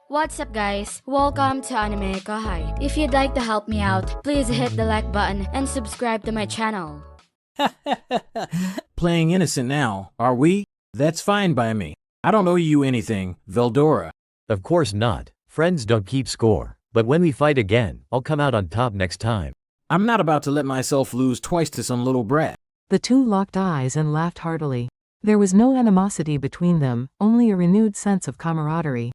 What's up guys? Welcome to AnimeKouhai. If you'd like to help me out, please hit the like button and subscribe to my channel. Playing innocent now, are we? That's fine by me. I don't owe you anything, Veldora. Of course not. Friends don't keep score. But when we fight again, I'll come out on top next time. I'm not about to let myself lose twice to some little brat. The two locked eyes and laughed heartily. There was no animosity between them, only a renewed sense of camaraderie.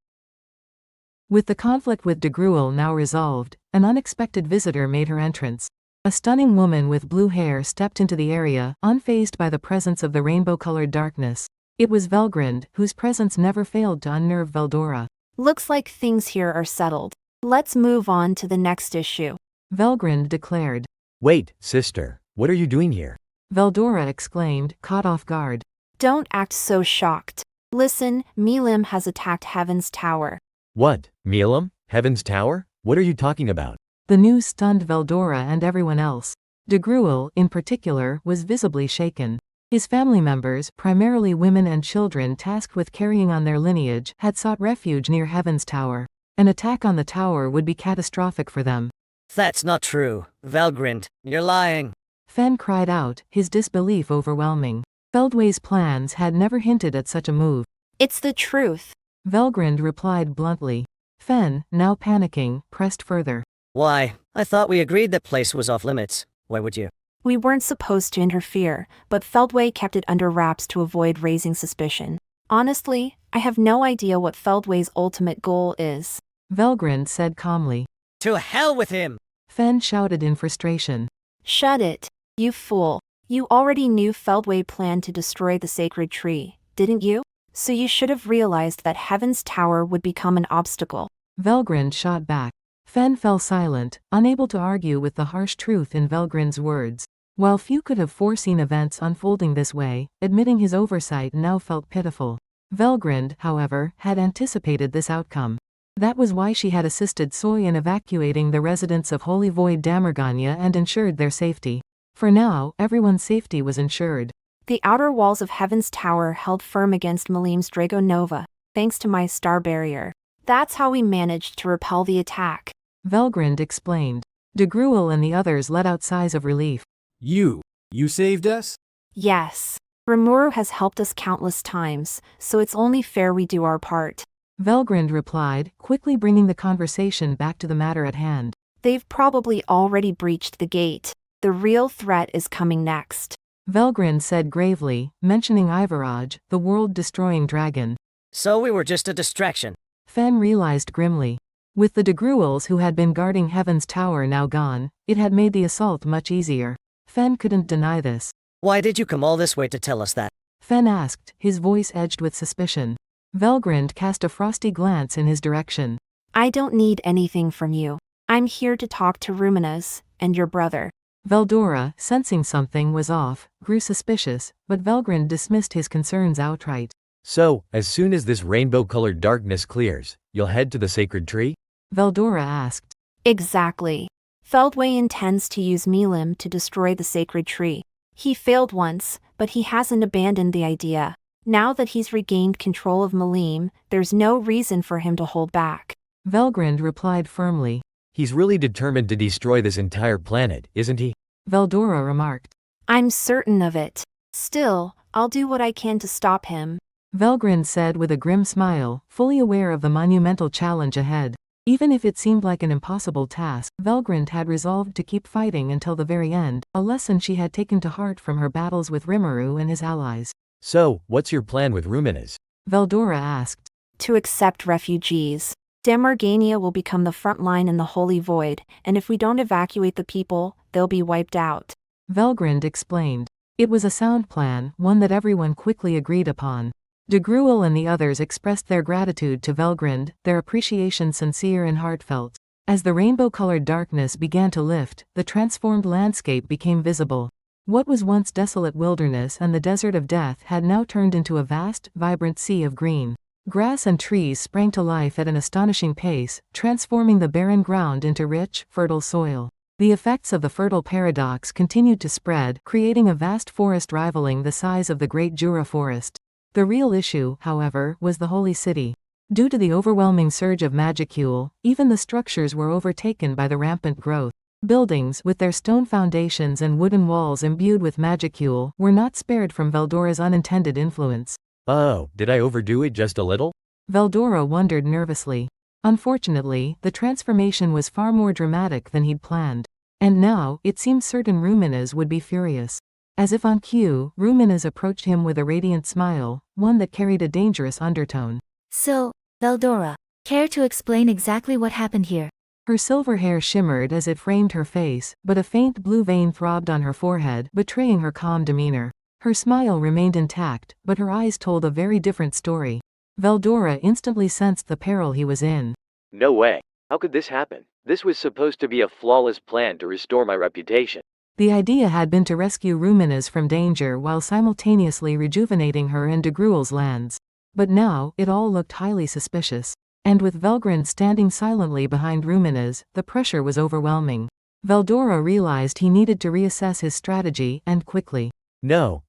With the conflict with DeGruel now resolved, an unexpected visitor made her entrance. A stunning woman with blue hair stepped into the area, unfazed by the presence of the rainbow-colored darkness. It was Velgrynd, whose presence never failed to unnerve Veldora. Looks like things here are settled. Let's move on to the next issue. Velgrynd declared. Wait, sister, what are you doing here? Veldora exclaimed, caught off guard. Don't act so shocked. Listen, Milim has attacked Heaven's Tower. What, Milim? Heaven's Tower? What are you talking about? The news stunned Veldora and everyone else. DeGruel, in particular, was visibly shaken. His family members, primarily women and children tasked with carrying on their lineage, had sought refuge near Heaven's Tower. An attack on the tower would be catastrophic for them. That's not true, Velgrynd, you're lying. Fen cried out, his disbelief overwhelming. Feldway's plans had never hinted at such a move. It's the truth. Velgrynd replied bluntly. Fen, now panicking, pressed further. Why? I thought we agreed that place was off limits. Why would you? We weren't supposed to interfere, but Feldway kept it under wraps to avoid raising suspicion. Honestly, I have no idea what Feldway's ultimate goal is. Velgrynd said calmly. To hell with him! Fen shouted in frustration. Shut it, you fool. You already knew Feldway planned to destroy the sacred tree, didn't you? So you should have realized that Heaven's Tower would become an obstacle. Velgrynd shot back. Fen fell silent, unable to argue with the harsh truth in Velgrynd's words. While few could have foreseen events unfolding this way, admitting his oversight now felt pitiful. Velgrynd, however, had anticipated this outcome. That was why she had assisted Soy in evacuating the residents of Holy Void Damerganya and ensured their safety. For now, everyone's safety was ensured. The outer walls of Heaven's Tower held firm against Malim's Dragonova, thanks to my star barrier. That's how we managed to repel the attack. Velgrynd explained. DeGruel and the others let out sighs of relief. You saved us? Yes. Rimuru has helped us countless times, so it's only fair we do our part. Velgrynd replied, quickly bringing the conversation back to the matter at hand. They've probably already breached the gate. The real threat is coming next. Velgrynd said gravely, mentioning Ivaraj, the world-destroying dragon. So we were just a distraction. Fen realized grimly. With the DeGruels who had been guarding Heaven's Tower now gone, it had made the assault much easier. Fen couldn't deny this. Why did you come all this way to tell us that? Fen asked, his voice edged with suspicion. Velgrynd cast a frosty glance in his direction. I don't need anything from you. I'm here to talk to Ruminas, and your brother. Veldora, sensing something was off, grew suspicious, but Velgrynd dismissed his concerns outright. So, as soon as this rainbow-colored darkness clears, you'll head to the sacred tree? Veldora asked. Exactly. Feldway intends to use Milim to destroy the sacred tree. He failed once, but he hasn't abandoned the idea. Now that he's regained control of Milim, there's no reason for him to hold back. Velgrynd replied firmly. He's really determined to destroy this entire planet, isn't he? Veldora remarked. I'm certain of it. Still, I'll do what I can to stop him. Velgrynd said with a grim smile, fully aware of the monumental challenge ahead. Even if it seemed like an impossible task, Velgrynd had resolved to keep fighting until the very end, a lesson she had taken to heart from her battles with Rimuru and his allies. So, what's your plan with Ruminas? Veldora asked. To accept refugees. Damergania will become the front line in the Holy Void, and if we don't evacuate the people, they'll be wiped out. Velgrynd explained. It was a sound plan, one that everyone quickly agreed upon. DeGruel and the others expressed their gratitude to Velgrynd, their appreciation sincere and heartfelt. As the rainbow-colored darkness began to lift, the transformed landscape became visible. What was once desolate wilderness and the desert of death had now turned into a vast, vibrant sea of green. Grass and trees sprang to life at an astonishing pace, transforming the barren ground into rich, fertile soil. The effects of the fertile paradox continued to spread, creating a vast forest rivaling the size of the Great Jura Forest. The real issue, however, was the Holy City. Due to the overwhelming surge of magicule, even the structures were overtaken by the rampant growth. Buildings, with their stone foundations and wooden walls imbued with magicule, were not spared from Veldora's unintended influence. Oh, did I overdo it just a little? Veldora wondered nervously. Unfortunately, the transformation was far more dramatic than he'd planned. And now, it seemed certain Ruminez would be furious. As if on cue, Ruminez approached him with a radiant smile, one that carried a dangerous undertone. So, Veldora, care to explain exactly what happened here? Her silver hair shimmered as it framed her face, but a faint blue vein throbbed on her forehead, betraying her calm demeanor. Her smile remained intact, but her eyes told a very different story. Veldora instantly sensed the peril he was in. No way. How could this happen? This was supposed to be a flawless plan to restore my reputation. The idea had been to rescue Ruminez from danger while simultaneously rejuvenating her and Degruel's lands. But now, it all looked highly suspicious. And with Velgrynd standing silently behind Ruminez, the pressure was overwhelming. Veldora realized he needed to reassess his strategy, and quickly. No,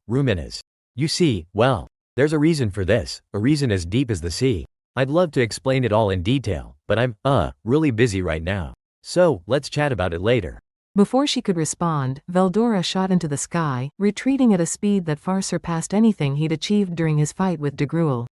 Ruminez. You see, well, there's a reason for this, a reason as deep as the sea. I'd love to explain it all in detail, but I'm, really busy right now. So, let's chat about it later. Before she could respond, Veldora shot into the sky, retreating at a speed that far surpassed anything he'd achieved during his fight with Degruel.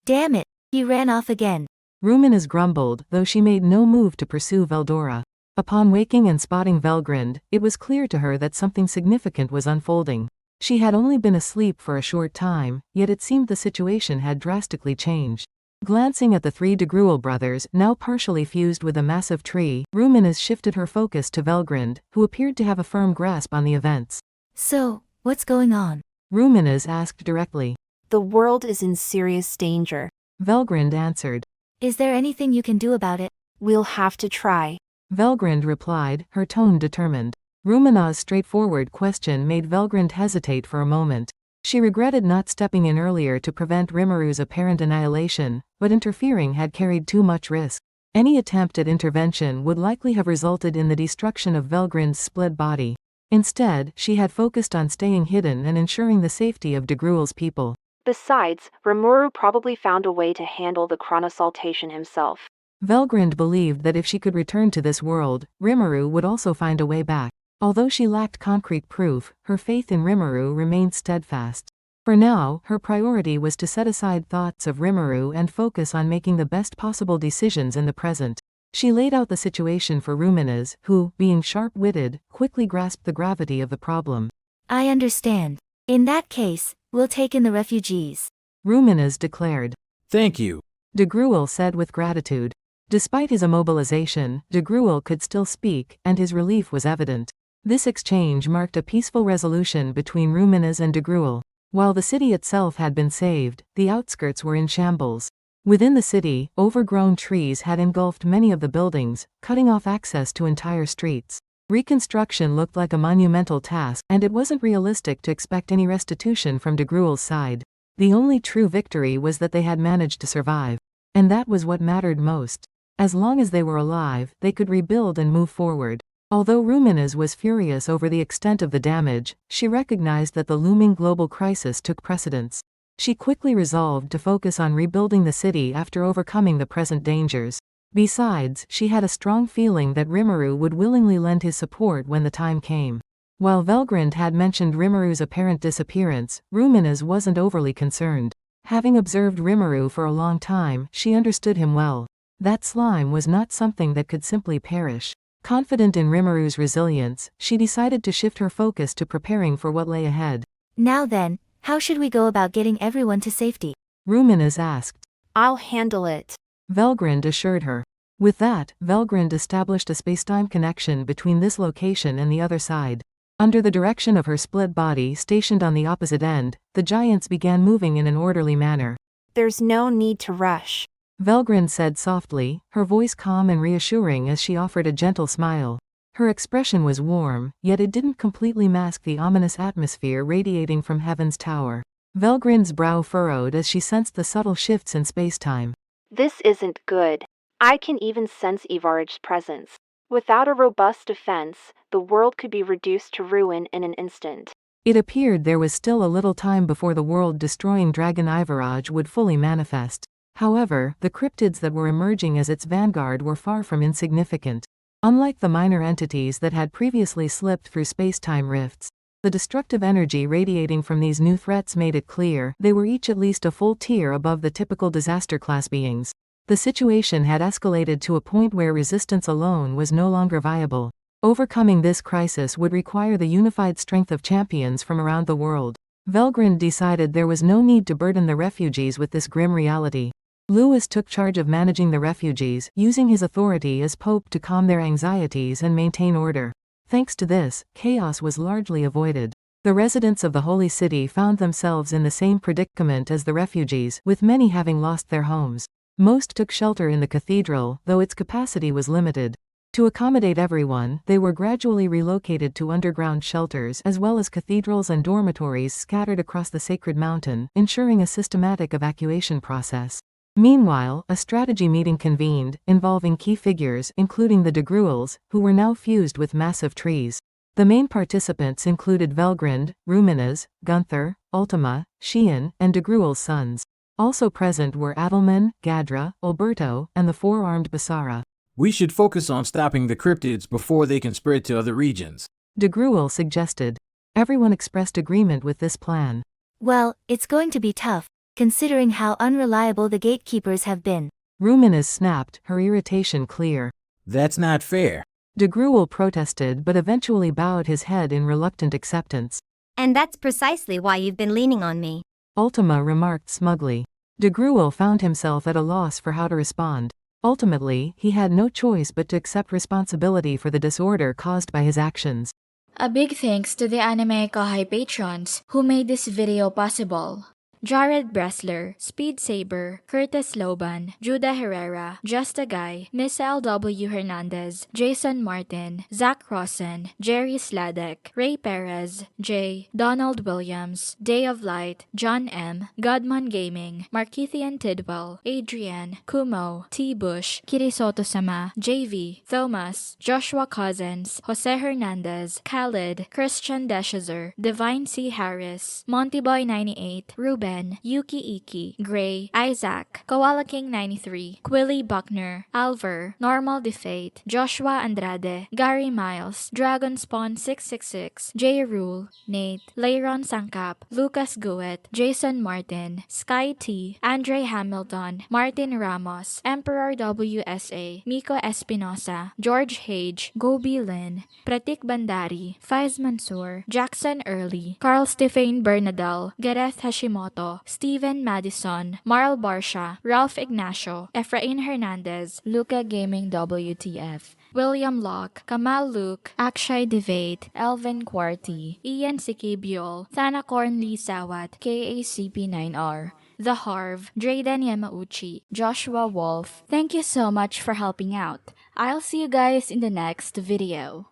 Damn it, he ran off again. Ruminez grumbled, though she made no move to pursue Veldora. Upon waking and spotting Velgrynd, it was clear to her that something significant was unfolding. She had only been asleep for a short time, yet it seemed the situation had drastically changed. Glancing at the three Degruel brothers, now partially fused with a massive tree, Ruminez shifted her focus to Velgrynd, who appeared to have a firm grasp on the events. So, what's going on? Ruminez asked directly. The world is in serious danger. Velgrynd answered. Is there anything you can do about it? We'll have to try. Velgrynd replied, her tone determined. Ruminez's straightforward question made Velgrynd hesitate for a moment. She regretted not stepping in earlier to prevent Rimmeru's apparent annihilation, but interfering had carried too much risk. Any attempt at intervention would likely have resulted in the destruction of Velgrynd's split body. Instead, she had focused on staying hidden and ensuring the safety of Degruel's people. Besides, Rimuru probably found a way to handle the chronosaltation himself. Velgrynd believed that if she could return to this world, Rimmeru would also find a way back. Although she lacked concrete proof, her faith in Rimmeru remained steadfast. For now, her priority was to set aside thoughts of Rimmeru and focus on making the best possible decisions in the present. She laid out the situation for Ruminez, who, being sharp-witted, quickly grasped the gravity of the problem. I understand. In that case, we'll take in the refugees. Ruminez declared. Thank you. Degruel said with gratitude. Despite his immobilization, Degruel could still speak, and his relief was evident. This exchange marked a peaceful resolution between Ruminez and Degruel. While the city itself had been saved, the outskirts were in shambles. Within the city, overgrown trees had engulfed many of the buildings, cutting off access to entire streets. Reconstruction looked like a monumental task, and it wasn't realistic to expect any restitution from Degruel's side. The only true victory was that they had managed to survive. And that was what mattered most. As long as they were alive, they could rebuild and move forward. Although Ruminez was furious over the extent of the damage, she recognized that the looming global crisis took precedence. She quickly resolved to focus on rebuilding the city after overcoming the present dangers. Besides, she had a strong feeling that Rimmeru would willingly lend his support when the time came. While Velgrynd had mentioned Rimmeru's apparent disappearance, Ruminez wasn't overly concerned. Having observed Rimmeru for a long time, she understood him well. That slime was not something that could simply perish. Confident in Rimmeru's resilience, she decided to shift her focus to preparing for what lay ahead. Now then, how should we go about getting everyone to safety? Ruminez asked. I'll handle it. Velgrynd assured her. With that, Velgrynd established a spacetime connection between this location and the other side. Under the direction of her split body stationed on the opposite end, the giants began moving in an orderly manner. There's no need to rush. Velgrynd said softly, her voice calm and reassuring as she offered a gentle smile. Her expression was warm, yet it didn't completely mask the ominous atmosphere radiating from Heaven's Tower. Velgrynd's brow furrowed as she sensed the subtle shifts in spacetime. This isn't good. I can even sense Ivaraj's presence. Without a robust defense, the world could be reduced to ruin in an instant. It appeared there was still a little time before the world-destroying dragon Ivaraj would fully manifest. However, the cryptids that were emerging as its vanguard were far from insignificant. Unlike the minor entities that had previously slipped through space-time rifts, the destructive energy radiating from these new threats made it clear they were each at least a full tier above the typical disaster-class beings. The situation had escalated to a point where resistance alone was no longer viable. Overcoming this crisis would require the unified strength of champions from around the world. Velgrynd decided there was no need to burden the refugees with this grim reality. Louie took charge of managing the refugees, using his authority as Pope to calm their anxieties and maintain order. Thanks to this, chaos was largely avoided. The residents of the Holy City found themselves in the same predicament as the refugees, with many having lost their homes. Most took shelter in the cathedral, though its capacity was limited. To accommodate everyone, they were gradually relocated to underground shelters as well as cathedrals and dormitories scattered across the sacred mountain, ensuring a systematic evacuation process. Meanwhile, a strategy meeting convened, involving key figures including the Degruels, who were now fused with massive trees. The main participants included Velgrynd, Ruminez, Gunther, Ultima, Sheehan, and Degruel's sons. Also present were Adelman, Gadra, Alberto, and the four-armed Basara. We should focus on stopping the cryptids before they can spread to other regions. Degruel suggested. Everyone expressed agreement with this plan. Well, it's going to be tough, considering how unreliable the gatekeepers have been. Ruminez snapped, her irritation clear. That's not fair. Degruel protested but eventually bowed his head in reluctant acceptance. And that's precisely why you've been leaning on me. Ultima remarked smugly. Degruel found himself at a loss for how to respond. Ultimately, he had no choice but to accept responsibility for the disorder caused by his actions. A big thanks to the AnimeKouhai patrons who made this video possible. Jared Bressler, Speed Saber, Curtis Loban, Judah Herrera, Just a Guy, Nissa LW Hernandez, Jason Martin, Zach Rosen, Jerry Sladek, Ray Perez, Jay, Donald Williams, Day of Light, John M, Godman Gaming, Markithian Tidwell, Adrian, Kumo, T. Bush, Kirisoto Sama, JV, Thomas, Joshua Cousins, Jose Hernandez, Khalid, Christian Deshazer, Divine C. Harris, Montyboy 98, Ruben, Yuki Iki, Gray, Isaac, Koala King 93, Quilly Buckner, Alver, Normal Defate, Joshua Andrade, Gary Miles, Dragon Spawn 666, J. Rule, Nate, Leiron Sangkap, Lucas Guet, Jason Martin, Sky T, Andre Hamilton, Martin Ramos, Emperor WSA, Miko Espinosa, George Hage, Gobi Lin, Pratik Bandari, Faiz Mansour, Jackson Early, Carl Stephen Bernadal, Gareth Hashimoto, Steven Madison, Marl Barsha, Ralph Ignacio, Efrain Hernandez, Luca Gaming WTF, William Locke, Kamal Luke, Akshay Devate, Elvin Quarty, Ian Sikibiol, Thanakorn Lee Sawat, KACP9R, The Harv, Drayden Yamauchi, Joshua Wolf. Thank you so much for helping out. I'll see you guys in the next video.